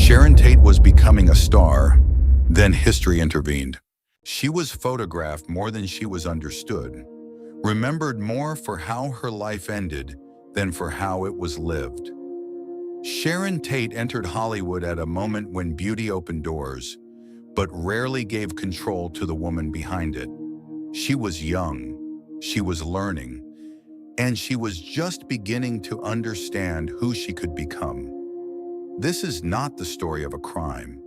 Sharon Tate was becoming a star, then history intervened. She was photographed more than she was understood, remembered more for how her life ended than for how it was lived. Sharon Tate entered Hollywood at a moment when beauty opened doors, but rarely gave control to the woman behind it. She was young, she was learning, and she was just beginning to understand who she could become. This is not the story of a crime.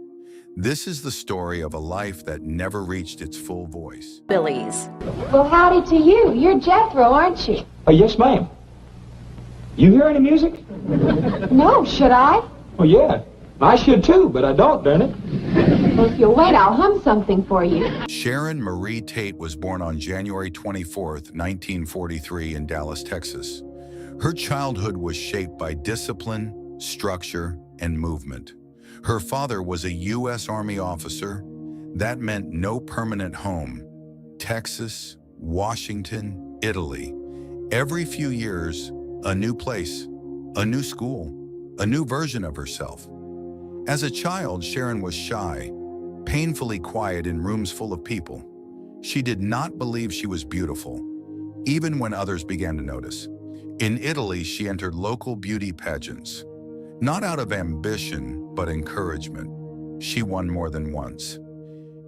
This is the story of a life that never reached its full voice. Billy's. Well, howdy to you. You're Jethro, aren't you? Yes, ma'am. You hear any music? No, should I? Oh, yeah. I should too, but I don't, darn it. Well, if you'll wait, I'll hum something for you. Sharon Marie Tate was born on January 24th, 1943 in Dallas, Texas. Her childhood was shaped by discipline, structure, and movement. Her father was a U.S. Army officer. That meant no permanent home. Texas, Washington, Italy. Every few years, a new place, a new school, a new version of herself. As a child, Sharon was shy, painfully quiet in rooms full of people. She did not believe she was beautiful, even when others began to notice. In Italy, she entered local beauty pageants. Not out of ambition, but encouragement. She won more than once.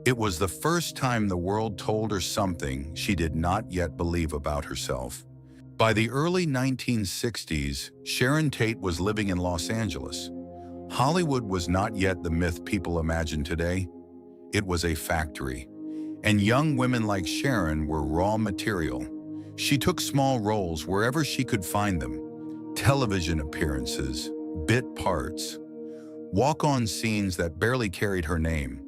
It was the first time the world told her something she did not yet believe about herself. By the early 1960s, Sharon Tate was living in Los Angeles. Hollywood was not yet the myth people imagine today. It was a factory. And young women like Sharon were raw material. She took small roles wherever she could find them. Television appearances, bit parts, walk-on scenes that barely carried her name.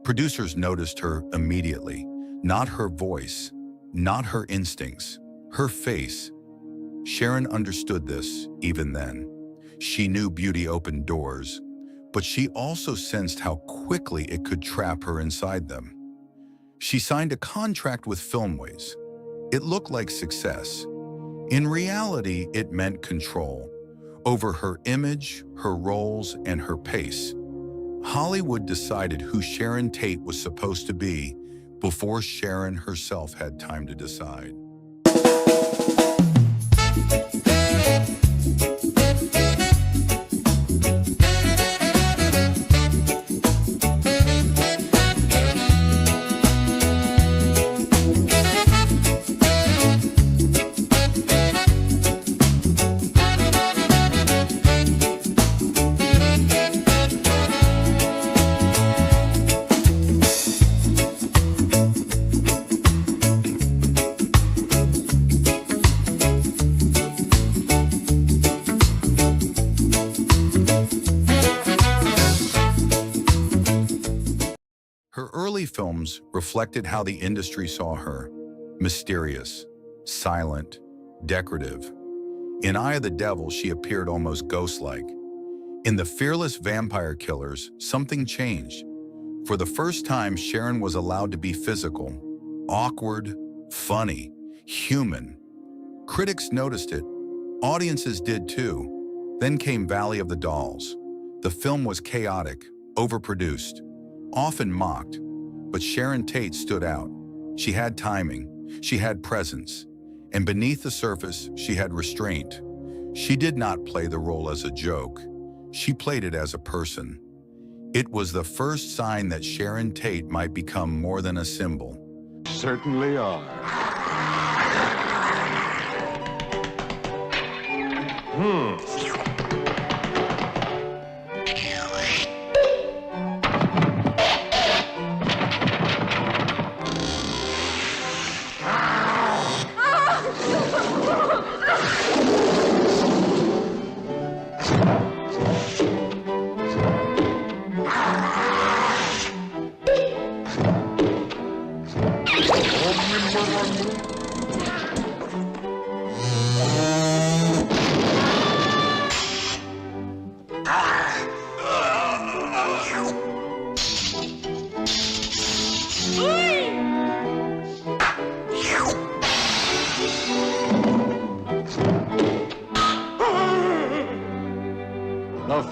Producers noticed her immediately. Not her voice, not her instincts, her face. Sharon understood this even then. She knew beauty opened doors, but she also sensed how quickly it could trap her inside them. She signed a contract with Filmways. It looked like success. In reality, it meant control over her image, her roles, and her pace. Hollywood decided who Sharon Tate was supposed to be before Sharon herself had time to decide. Her early films reflected how the industry saw her: mysterious, silent, decorative. In Eye of the Devil, she appeared almost ghost-like. In The Fearless Vampire Killers, something changed. For the first time, Sharon was allowed to be physical, awkward, funny, human. Critics noticed it. Audiences did too. Then came Valley of the Dolls. The film was chaotic, overproduced, often mocked, but Sharon Tate stood out. She had timing, she had presence, and beneath the surface, she had restraint. She did not play the role as a joke. She played it as a person. It was the first sign that Sharon Tate might become more than a symbol. Certainly are.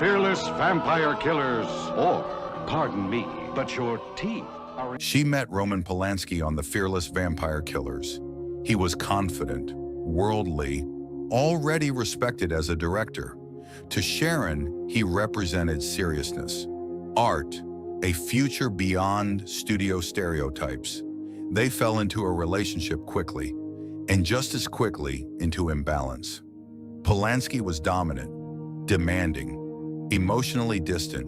fearless vampire killers. Or, pardon me, but your teeth are... She met Roman Polanski on The Fearless Vampire Killers. He was confident, worldly, already respected as a director. To Sharon, he represented seriousness, art, a future beyond studio stereotypes. They fell into a relationship quickly, and just as quickly into imbalance. Polanski was dominant, demanding, emotionally distant.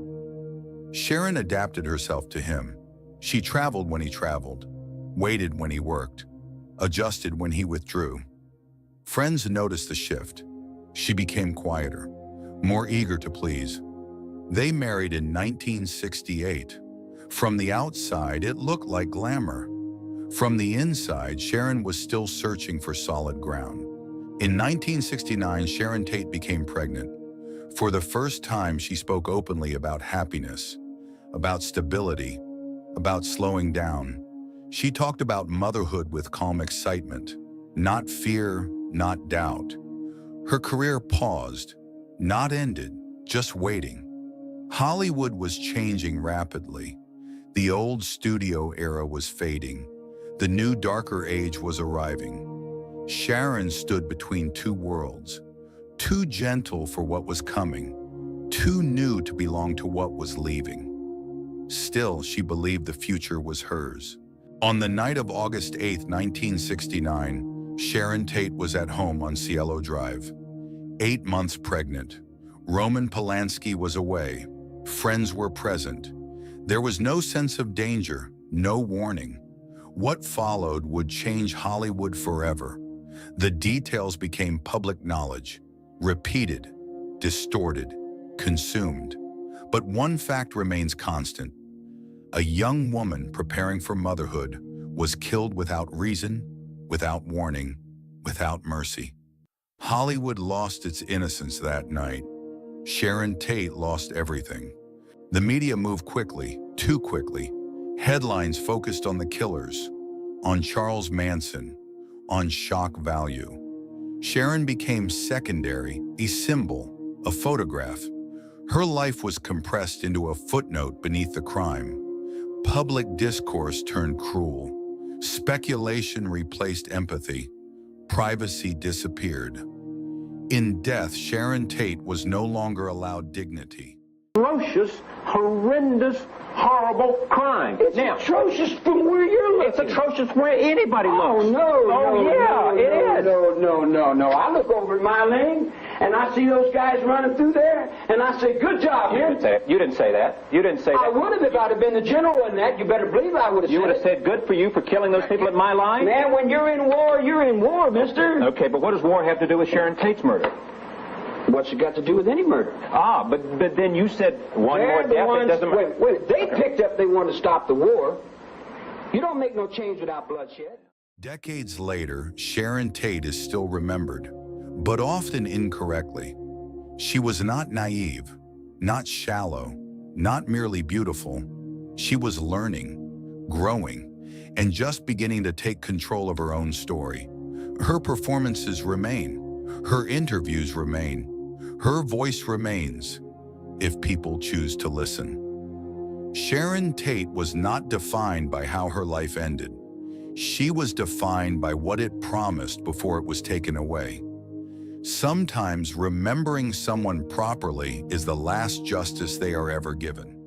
Sharon adapted herself to him. She traveled when he traveled, waited when he worked, adjusted when he withdrew. Friends noticed the shift. She became quieter, more eager to please. They married in 1968. From the outside, it looked like glamour. From the inside, Sharon was still searching for solid ground. In 1969, Sharon Tate became pregnant. For the first time, she spoke openly about happiness, about stability, about slowing down. She talked about motherhood with calm excitement, not fear, not doubt. Her career paused, not ended, just waiting. Hollywood was changing rapidly. The old studio era was fading. The new darker age was arriving. Sharon stood between two worlds, too gentle for what was coming, too new to belong to what was leaving. Still, she believed the future was hers. On the night of August 8, 1969, Sharon Tate was at home on Cielo Drive. 8 months pregnant. Roman Polanski was away. Friends were present. There was no sense of danger, no warning. What followed would change Hollywood forever. The details became public knowledge, repeated, distorted, consumed. But one fact remains constant. A young woman preparing for motherhood was killed without reason, without warning, without mercy. Hollywood lost its innocence that night. Sharon Tate lost everything. The media moved quickly, too quickly. Headlines focused on the killers, on Charles Manson, on shock value. Sharon became secondary, a symbol, a photograph. Her life was compressed into a footnote beneath the crime. Public discourse turned cruel. Speculation replaced empathy. Privacy disappeared. In death, Sharon Tate was no longer allowed dignity. Atrocious, horrendous, horrible crime. It's atrocious from where you're looking. It's atrocious where anybody looks. Oh, no, Oh, no, yeah, no, it is. No. I look over at my lane, and I see those guys running through there, and I say, good job, You man. didn't say it. You didn't say that. You didn't say I that. would have if I'd have been the general in that. You better believe I would have You said would have it. said good for you for killing those people at my line? Man, when you're in war, mister. Okay, but what does war have to do with Sharon Tate's murder? What's it got to do with any murder? But then you said one They're more the death. ones, It doesn't matter. wait, they picked up they wanted to stop the war. You don't make no change without bloodshed. Decades later, Sharon Tate is still remembered, but often incorrectly. She was not naive, not shallow, not merely beautiful. She was learning, growing, and just beginning to take control of her own story. Her performances remain. Her interviews remain. Her voice remains, if people choose to listen. Sharon Tate was not defined by how her life ended. She was defined by what it promised before it was taken away. Sometimes remembering someone properly is the last justice they are ever given.